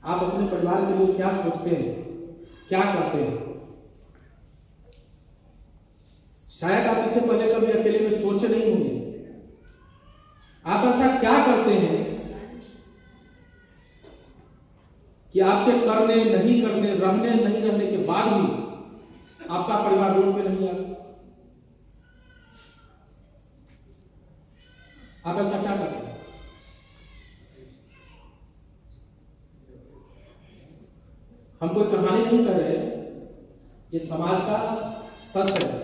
आप अपने परिवार के लिए क्या सोचते हैं, क्या करते हैं? शायद आप इससे पहले कभी अकेले में सोचे नहीं होंगे। आप ऐसा क्या करते हैं कि आपके करने नहीं करने, रहने नहीं रहने के बाद भी आपका परिवार रोड पे नहीं आता? आप ऐसा क्या करते हैं? हम कोई कहानी नहीं कर रहे, ये समाज का सत्य है।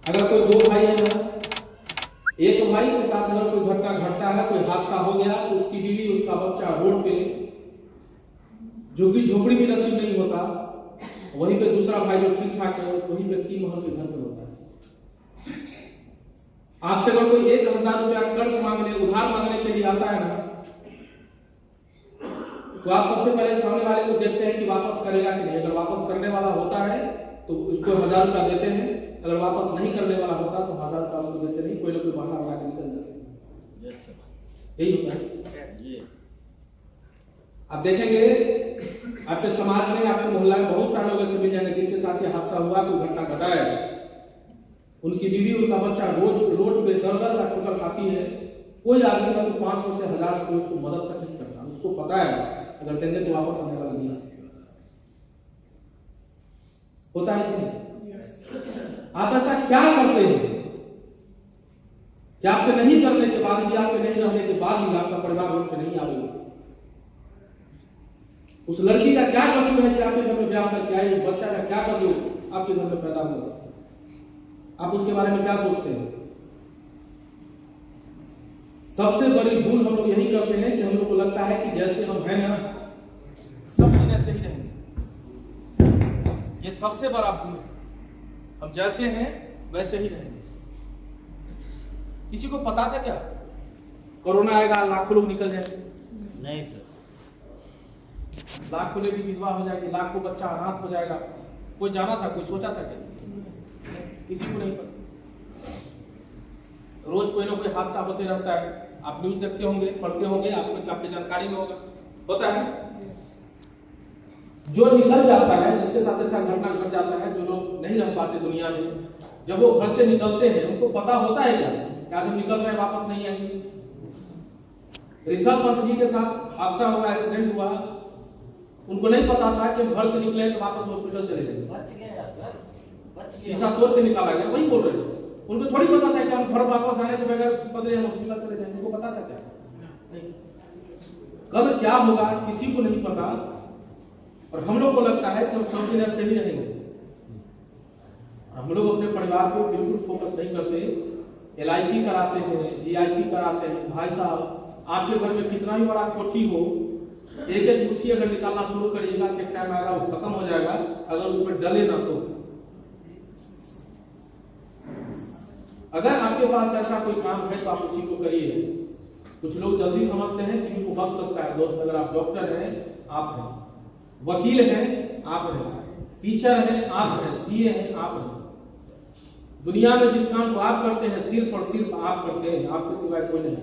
अगर कोई दो भाई है ना, एक भाई के साथ अगर कोई घटना घटता है, कोई हादसा हो गया, तो उसकी बीवी, उसका बच्चा रोड पे, जो कि झोपड़ी भी नसीब नहीं होता, वहीं पे दूसरा भाई जो ठीक ठाक है, वही व्यक्ति वहां पे घर पे होता है। आपसे अगर कोई 1000 रुपया कर्ज मांगने, उधार मांगने के लिए आता है ना, तो आप सबसे पहले सामने वाले को देखते हैं कि वापस करेगा कि नहीं। अगर वापस करने वाला होता है तो उसको 1000 रुपया देते हैं, अगर वापस नहीं करने वाला होता तो 1000 रुपया उसको देते नहीं, कोई ना कोई बहाना बना के निकल जाते हैं। यही होता है। आप देखेंगे आपके समाज में, आपके मोहल्ला में बहुत सारे लोग ऐसे मिल जाएंगे जिनके साथ ये हादसा हुआ, कोई घटना घटा है, उनकी बीवी, उनका बच्चा रोड पे दर-दर का ठोकर खाती है, कोई आदमी का तो 500 से 1000 से उसको मदद तक नहीं करता। उसको पता है अगर देंगे तो वापस आने वाला नहीं होता है कि नहीं? आप ऐसा क्या करते हैं कि आपके नहीं करने के बाद भी, आपके नहीं रहने के बाद भी आपका परिवार रोड पे नहीं आएगा? उस लड़की का क्या कसूर है कि आपके घर में ब्याह करके आई? उस बच्चा का क्या कसूर आपके घर में पैदा हुआ? आप उसके बारे में क्या सोचते हैं? सबसे बड़ी भूल हम लोग यही करते हैं कि हम लोग को लगता है कि जैसे हम हैं ना, सब दिन ऐसे ही रहेंगे। ये सबसे बड़ा भूल है। हम जैसे हैं वैसे ही रहेंगे। किसी को पता था क्या कोरोना आएगा, लाखों लोग निकल जाएंगे? नहीं सर। लाखों लेडी विधवा हो जाएगी, लाखों बच्चा अनाथ हो जाएगा। कोई जाना था, कोई सोचा था क्या? किसी को नहीं पता। रोज कोई ना कोई हादसा होते रहता है। आप न्यूज देखते होंगे, पढ़ते होंगे, आपको आपकी जानकारी में होता है। जो निकल जाता है, जिसके साथ ऐसा घटना घट जाता है, जो लोग नहीं रह पाते दुनिया में, जब वो घर से निकलते हैं उनको पता होता है क्या जब निकल रहे हैं वापस नहीं आएंगे? ऋषभ पंत जी के साथ हादसा हुआ, एक्सीडेंट हुआ, उनको नहीं पता था कि घर से निकले तो वापस हॉस्पिटल चले जाएंगे, शीशा तोड़ के निकाला गया। वही बोल रहे थे, उनको थोड़ी पता था कि हम घर वापस आने के बगैर बदले हम हॉस्पिटल चले जाएंगे। उनको पता था क्या? नहीं। कब क्या होगा किसी को नहीं पता। और हम लोग को लगता है कि हम सब दिन ऐसे ही रहेंगे। हम लोग अपने परिवार को बिल्कुल फोकस नहीं करते। LIC कराते हैं, GIC कराते हैं। भाई साहब, आपके घर में कितना ही बड़ा कोठी हो, एक मुट्ठी अगर निकालना शुरू करिएगा, एक टाइम आएगा वो खत्म हो जाएगा अगर उसमें डले ना तो। अगर आपके पास ऐसा कोई काम है तो आप उसी को करिए। कुछ लोग जल्दी समझते हैं कि उनको वक्त लगता है। दोस्त, अगर आप डॉक्टर हैं, आप हैं, वकील हैं, आप हैं, टीचर हैं, आप हैं, CA हैं, आप हैं। दुनिया में जिस काम को आप करते हैं सिर्फ और सिर्फ आप करते हैं, आपके सिवाय कोई नहीं।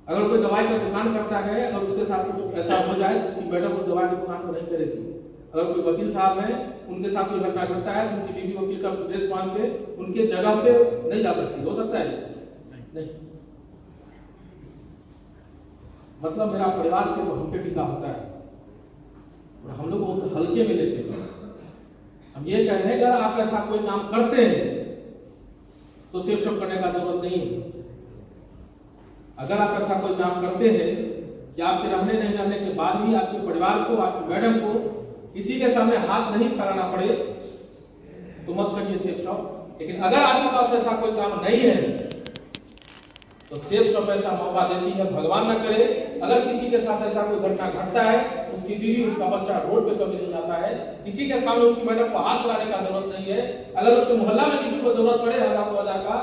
अगर कोई दवाई का दुकान करता है, अगर उसके साथ कुछ ऐसा हो जाए तो उसकी मैडम उस दवाई की दुकान को नहीं करेगी। अगर कोई वकील साहब है, उनके साथ कोई घटना घटता है, उनकी बीवी वकील का ड्रेस पहन के उनके जगह पे नहीं जा सकती। हो सकता है? नहीं। मतलब मेरा परिवार सिर्फ हम पे टिका होता है और हम लोग बहुत हल्के में लेते हैं। हम ये कह रहे हैं, अगर आप ऐसा कोई काम करते हैं तो सिर्फ चुप करने का जरूरत नहीं है। अगर आप ऐसा कोई काम करते हैं कि आपके रहने नहीं रहने के बाद भी आपके परिवार को, आपकी मैडम को किसी के सामने हाथ नहीं फैलाना पड़े तो मत करिए सेफ शॉप। लेकिन अगर आपके पास ऐसा कोई काम नहीं है तो सेफ शॉप ऐसा मौका देती है, भगवान ना करे अगर किसी के साथ ऐसा कोई घटना घटता है, उसकी बीवी, उसका बच्चा रोड पे कभी नहीं आता है, किसी के सामने उसकी मैडम को हाथ फैलाने का जरूरत नहीं है। अगर उसके मोहल्ला में किसी को जरूरत पड़े 1000 का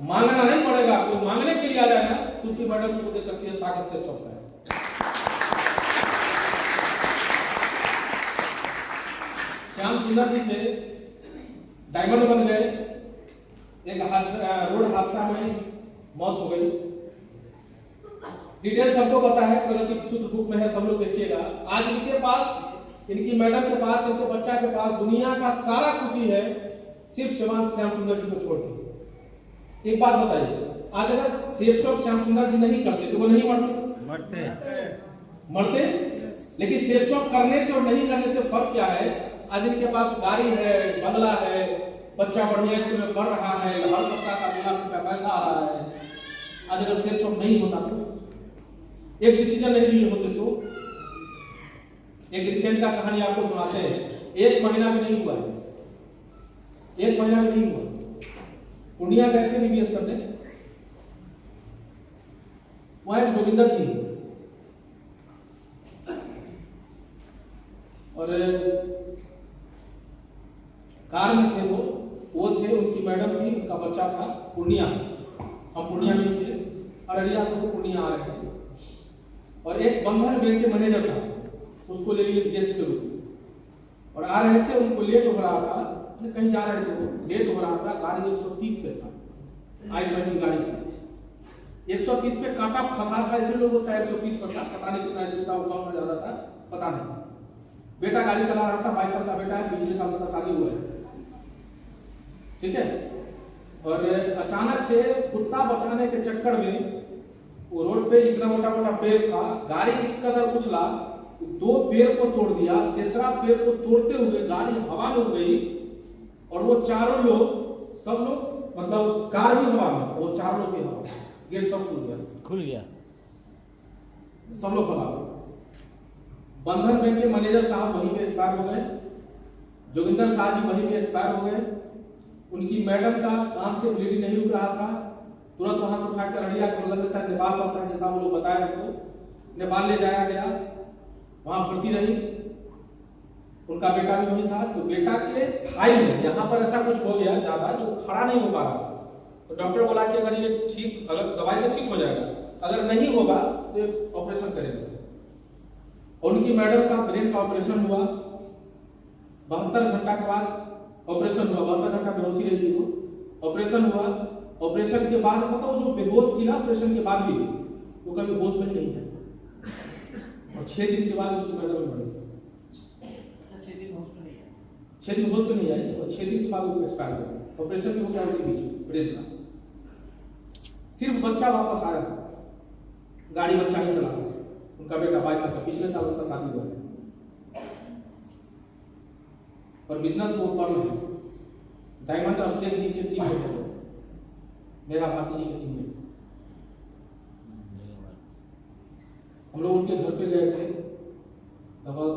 मांगना नहीं पड़ेगा, कोई मांगने के लिए आ जाए ना तो उसकी मैडम को दे सकती है, ताकत से चौक है। श्याम सुंदर जी थे, डायमंड बन गए, एक रोड हादसा में मौत हो गई। डिटेल सबको पता है, प्रगति सूत्र बुक में है, सब लोग देखिएगा। आज इनके पास, इनकी मैडम के पास, इनके बच्चा के पास दुनिया का सारा खुशी है, सिर्फ श्याम सुंदर जी को छोड़ के। एक बात बताइए, आज अगर सेफ शॉप श्याम सुंदर जी नहीं करते तो वो नहीं मरते, लेकिन सेफ शॉप करने से और नहीं करने से फर्क क्या है? आज इनके पास गाड़ी है, बंगला है, बच्चा बढ़िया स्कूल में पढ़ रहा है, हर सप्ताह का 2 लाख रुपया पैसा आ रहा है। आज अगर सेफ शॉप नहीं होता तो, एक डिसीजन नहीं लिए होते तो, एक रिसेंट का कहानी आपको सुनाते हैं। 1 महीना भी नहीं हुआ, 1 महीना भी नहीं हुआ, पूर्णिया गए थे बीबीएस करने, वहां जोगिंदर जी और कार में थे, वो थे, उनकी मैडम थी, उनका बच्चा था। पूर्णिया, हम पूर्णिया में थे, अररिया से पूर्णिया आ रहे थे, और एक बंधन बैंक के मैनेजर साहब उसको ले लिए गेस्ट के रूप में, और आ रहे थे, उनको लेट हो रहा था, कहीं जा रहे थे, वो लेट हो रहा था, गाड़ी 130 पे था, i20 गाड़ी थी, 130 पे कांटा फंसा था, ऐसे लोग होता है 130 पर था, पता नहीं कितना इसका कम ज्यादा था, पता नहीं। बेटा गाड़ी चला रहा था, 22 साल का बेटा है, पिछले साल उसका शादी हुआ है, ठीक है। और अचानक से कुत्ता बचाने के चक्कर में वो रोड पे इतना मोटा मोटा पेड़ था, गाड़ी इस कदर उछला, 2 पेड़ को तोड़ दिया, तीसरा पेड़ को तोड़ते हुए गाड़ी हवा में उड़ गई, और वो चारों लोग, सब लोग, मतलब कार भी हवा में, वो 4 लोग भी हवा, गेट सब खुल गया, सब लोग हवा में। बंधन बैंक के मैनेजर साहब वहीं पे एक्सपायर हो गए, जोगिंदर साहब जी वहीं पे एक्सपायर हो गए। उनकी मैडम का कान से ब्लीडिंग नहीं रुक रहा था, तुरंत वहां से उठा कर अररिया के बगल में नेपाल पड़ता है, जैसा वो लोग बताया हमको, नेपाल ले जाया गया, वहां भर्ती रही। उनका बेटा भी वहीं था, तो बेटा के थाई में यहाँ पर ऐसा कुछ हो गया ज्यादा, जो खड़ा नहीं हो पा रहा था, तो डॉक्टर बोला कि अगर ये ठीक, अगर दवाई से ठीक हो जाएगा, अगर नहीं होगा तो ऑपरेशन करेंगे। और उनकी मैडम का ब्रेन का ऑपरेशन हुआ, 72 घंटा के बाद ऑपरेशन हुआ, 72 घंटा बेहोशी रही थी वो, ऑपरेशन हुआ। ऑपरेशन के बाद मतलब जो बेहोश थी ना, ऑपरेशन के बाद भी वो कभी होश में नहीं है, और 6 दिन के बाद उनकी मैडम मर गई। 6 दिन होश में नहीं आई, और 6 दिन के बाद वो एक्सपायर हो गई। ऑपरेशन भी हो गया उसी बीच ब्रेन का, सिर्फ बच्चा वापस आया, गाड़ी बच्चा ही चला, उनका बेटा 22 साल का, पिछले साल उसका शादी हुआ है, और बिजनेस वो पर्ल है, डायमंड और शेख जी की टीम में, मेरा भाती जी की टीम में। हम लोग उनके घर पे गए थे, लगभग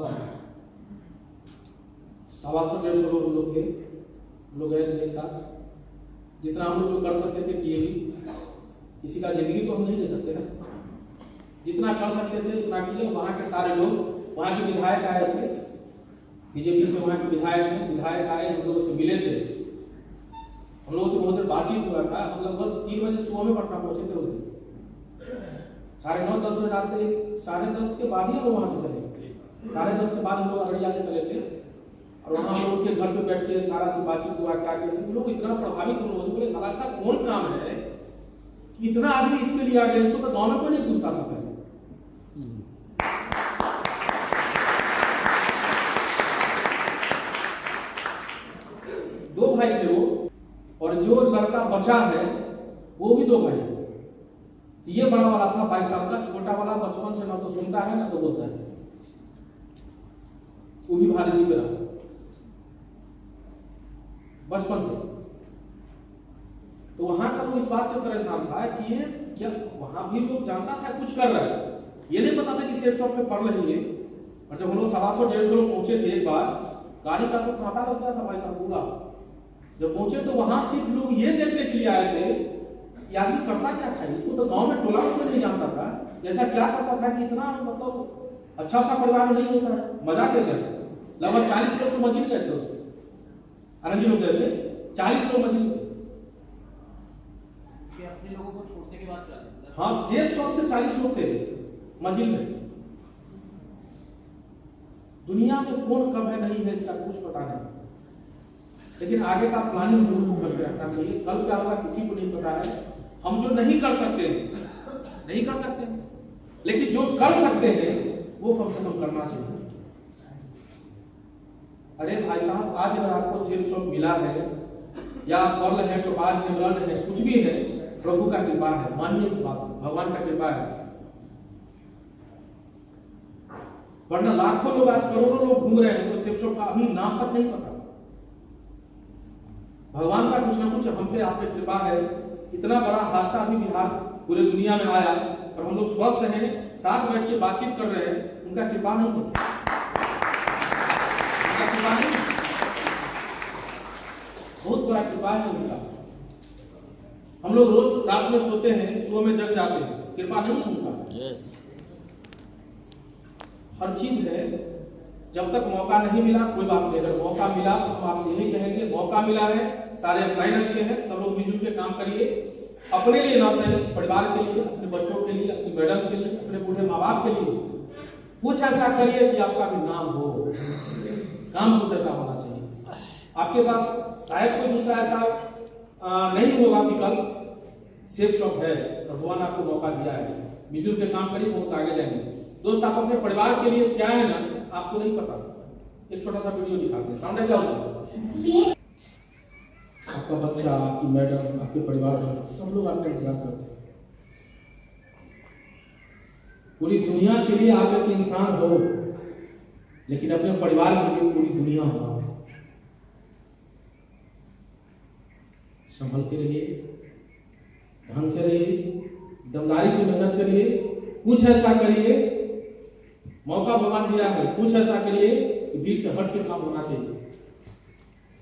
125-150 लोग थे, लोग गए थे एक साथ। जितना हम लोग जो कर सकते थे किए भी, किसी का जिंदगी तो हम नहीं दे सकते ना, जितना कर सकते थे उतना किए। वहाँ के सारे लोग, वहाँ के विधायक आए थे, बीजेपी से वहाँ के विधायक आए, हम लोगों से मिले थे, हम लोगों से बहुत देर बातचीत हुआ था। हम लगभग 3 बजे सुबह में पटना पहुंचे थे, उस 9:30-10 बजे आते, 10:30 के बाद ही हम वहाँ से चले, 10:30 के बाद हम लोग अररिया से चले थे, और वहाँ हम लोग के घर पे बैठ के सारा चीज बातचीत हुआ, क्या कैसे लोग इतना प्रभावित हो रहे, बोले साला ऐसा कौन काम है कि इतना आदमी इसके लिए आ गया, इसको तो गाँव में कोई नहीं पूछता था पहले। दो भाई थे वो, और जो लड़का बचा है वो भी 2 भाई है। ये बड़ा वाला था 22 साल का, छोटा वाला बचपन से ना तो सुनता है ना तो बोलता है, वो भी भारी जी पे रहा बचपन से। तो वहां का वो इस बात से परेशान था कि ये क्या, वहां भी लोग जानता था कुछ कर रहा है, ये नहीं पता था कि सेफ शॉप में पढ़ रही है। और जब हम लोग 125-150 लोग पहुंचे थे, एक बार गाड़ी का तो खाता लग गया था भाई साहब पूरा। जब पहुंचे तो वहां सिर्फ लोग ये देखने के लिए आए थे कि आदमी करता क्या था, इसको तो गांव में टोला में नहीं जानता था, जैसा क्या करता था कि इतना मतलब अच्छा परिवार नहीं होता है। मजाक ले गए, लगभग 40 लोग तो मजीद गए थे उसके, अरंजी लोग गए थे, 40 लोग मजीद अपने लोगों को छोड़ने के बाद 40। हाँ, सेफ शॉप से 40 लोग थे मस्जिद में। दुनिया में कौन कब है नहीं है इसका कुछ पता नहीं, लेकिन आगे का प्लानिंग जरूर करके रखना चाहिए। कल क्या होगा किसी को नहीं पता है। हम जो नहीं कर सकते लेकिन जो कर सकते हैं वो कम से कम करना चाहिए। अरे भाई साहब, आज अगर आपको सेफ शॉप मिला है या आप पढ़ रहे हैं तो आज में लड़ रहे हैं, कुछ भी है, प्रभु का कृपा है, मानिए इस बात को, भगवान का कृपा है। वरना लाखों लोग, आज करोड़ों लोग घूम रहे हैं, उनको सेफ शॉप का अभी नाम तक नहीं पता। भगवान का कुछ ना कुछ हम पे, आप पे कृपा है। इतना बड़ा हादसा अभी बिहार पूरे दुनिया में आया और हम लोग स्वस्थ हैं, साथ बैठ के बातचीत कर रहे हैं, उनका कृपा नहीं है, उनका कृपा नहीं, बहुत बड़ा कृपा है उनका। हम लोग रोज रात में सोते हैं, सुबह में जग जाते हैं, कृपा नहीं है उनका। हर चीज है, जब तक मौका नहीं मिला कोई बात नहीं, अगर मौका मिला तो हम आपसे यही कहेंगे, मौका मिला है, सारे अपलाइन अच्छे हैं, सब लोग मिलजुल के काम करिए, अपने लिए ना सही, परिवार के लिए, अपने बच्चों के लिए, अपनी मैडम के लिए, अपने बूढ़े माँ बाप के लिए कुछ ऐसा करिए कि आपका भी नाम हो, काम कुछ ऐसा होना चाहिए। आपके पास शायद कोई दूसरा ऐसा नहीं होगा विकल्प, सेफ शॉप है, भगवान आपको मौका दिया है, मिलजुल के काम करिए, बहुत आगे जाएंगे। दोस्त, आप अपने परिवार के लिए क्या है ना, आपको नहीं पता, एक छोटा सा वीडियो दिखाते हैं, सामने क्या होता है, आपका बच्चा, आपकी मैडम, आपके परिवार वाले सब लोग आपका इंतजार करते हैं। पूरी दुनिया के लिए आप एक इंसान हो, लेकिन अपने परिवार के लिए पूरी दुनिया हो। संभल के रहिए, ढंग से रहिए, ईमानदारी से मेहनत करिए, कुछ ऐसा करिए, मौका भगवान दिया है, कुछ ऐसा करिए कि भीड़ से हट के काम होना चाहिए।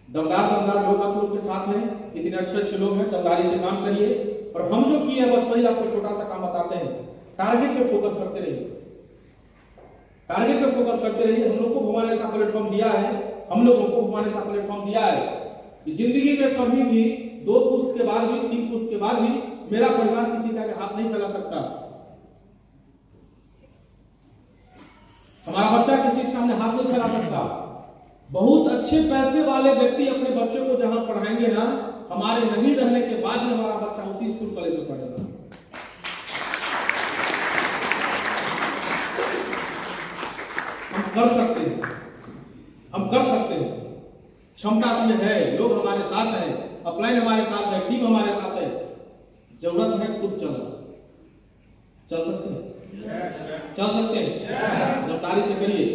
दमदार लोग आप लोग के साथ हैं, इतने अच्छे लोग हैं, दमदारी से काम करिए। और हम जो किए बस वही आपको छोटा सा काम बताते हैं, टारगेट पे फोकस करते रहिए, टारगेट पे फोकस करते रहिए। हम लोग को भगवान ऐसा प्लेटफॉर्म दिया है, हम लोगों को भगवान ऐसा प्लेटफॉर्म दिया है कि जिंदगी में कभी भी 2 पुस्त के बाद भी, 3 पुस्त के बाद भी मेरा परिवार किसी का हाथ नहीं फैला सकता, हमारा बच्चा किसी के सामने हाथ नहीं फैला सकता। बहुत अच्छे पैसे वाले व्यक्ति अपने बच्चों को जहां पढ़ाएंगे ना, हमारे नहीं रहने के बाद में हमारा बच्चा उसी स्कूल कॉलेज में पढ़ेगा। हम कर सकते हैं, हम कर सकते हैं, क्षमता में है, लोग हमारे साथ हैं, अपलाइन हमारे साथ है, टीम हमारे साथ है, जरूरत है खुद चलना। चल सकते हैं, चल सकते हैं, ईमानदारी से करिए।